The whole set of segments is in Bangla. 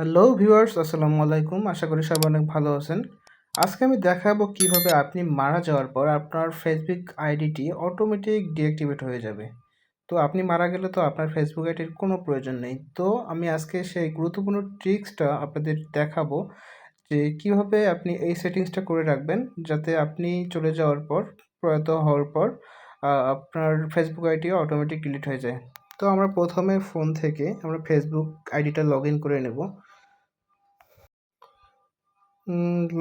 হ্যালো ভিউয়ার্স, আসসালামু আলাইকুম। আশা করি সবাই অনেক ভালো আছেন। আজকে আমি দেখাবো কিভাবে আপনি মারা যাওয়ার পর আপনার ফেসবুক আইডিটি অটোমেটিক ডিঅ্যাক্টিভেট হয়ে যাবে। তো আপনি মারা গেলে তো আপনার ফেসবুক আইডির কোনো প্রয়োজন নেই। তো আমি আজকে সেই গুরুত্বপূর্ণ ট্রিক্সটা আপনাদের দেখাবো যে কিভাবে আপনি এই সেটিংসটা করে রাখবেন যাতে আপনি চলে যাওয়ার পর, প্রয়াত হওয়ার পর আপনার ফেসবুক আইডি অটোমেটিক ডিলিট হয়ে যায়। তো আমরা প্রথমে ফোন থেকে আমরা ফেসবুক আইডিটা লগইন করে নেব।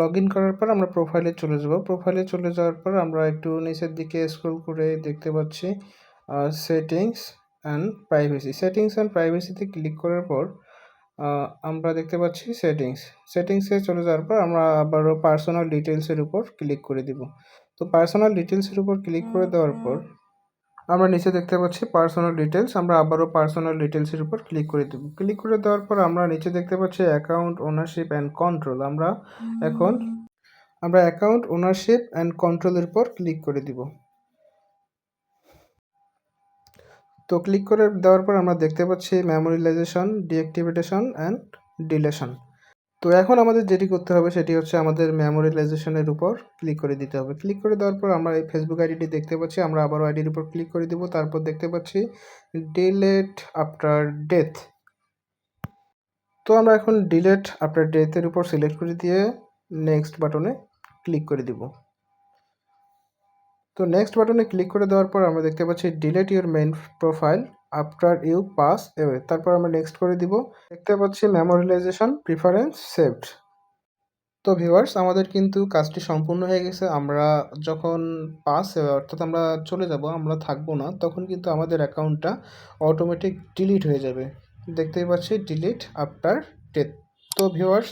লগইন করার পর আমরা প্রোফাইলে চলে যাব। প্রোফাইলে চলে যাওয়ার পর আমরা একটু নিচের দিকে স্ক্রল করে দেখতে পাচ্ছি settings and privacy. Settings and প্রাইভেসিতে ক্লিক করার পর আমরা দেখতে পাচ্ছি সেটিংসে চলে যাওয়ার পর আমরা আবারও পার্সোনাল ডিটেইলসের উপর ক্লিক করে দিব। তো পার্সোনাল ডিটেইলসের উপর ক্লিক করে দেওয়ার পর আমরা নিচে দেখতে পাচ্ছি পার্সোনাল ডিটেইলস। আমরা আবারও পার্সোনাল ডিটেইলসের উপর ক্লিক করে দেব। ক্লিক করে দেওয়ার পর আমরা নিচে দেখতে পাচ্ছি অ্যাকাউন্ট ওনারশিপ অ্যান্ড কন্ট্রোল। এখন আমরা অ্যাকাউন্ট ওনারশিপ অ্যান্ড কন্ট্রোলের উপর ক্লিক করে দিব। তো ক্লিক করে দেওয়ার পর আমরা দেখতে পাচ্ছি মেমোরিলাইজেশন, ডিঅ্যাক্টিভেশন অ্যান্ড ডিলেশন। তো এখন আমাদের যেটি করতে হবে সেটি হচ্ছে আমাদের মেমোরিলাইজেশনের উপর ক্লিক করে দিতে হবে। ক্লিক করে দেওয়ার পর আমরা এই ফেসবুক আইডিটি দেখতে পাচ্ছি। আমরা আবারও আইডির উপর ক্লিক করে দিব। তারপর দেখতে পাচ্ছি ডিলেট আফটার ডেথ। তো আমরা এখন ডিলেট আফটার ডেথের উপর সিলেক্ট করে দিয়ে নেক্সট বাটনে ক্লিক করে দিব। তো নেক্সট বাটনে ক্লিক করে দেওয়ার পর আমরা দেখতে পাচ্ছি delete your main profile after you pass away. তারপর আমরা নেক্সট করে দিব। দেখতে পাচ্ছি মেমোরিলাইজেশন প্রিফারেন্স সেভড। তো ভিউয়ার্স, আমাদের কিন্তু কাজটি সম্পূর্ণ হয়ে গেছে। আমরা যখন পাস অর্থাৎ আমরা চলে যাব, আমরা থাকবো না, তখন কিন্তু আমাদের অ্যাকাউন্টটা অটোমেটিক ডিলিট হয়ে যাবে। দেখতেই পাচ্ছি ডিলিট আফটার ডেথ। তো ভিউয়ার্স,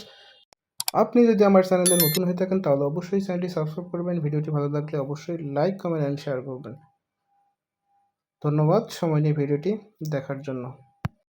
আপনি যদি আমার চ্যানেলে নতুন হয়ে থাকেন তাহলে অবশ্যই চ্যানেলটি সাবস্ক্রাইব করবেন। ভিডিওটি ভালো লাগলে অবশ্যই লাইক, কমেন্ট অ্যান্ড শেয়ার করবেন। ধন্যবাদ সময় নিয়ে ভিডিওটি দেখার জন্য।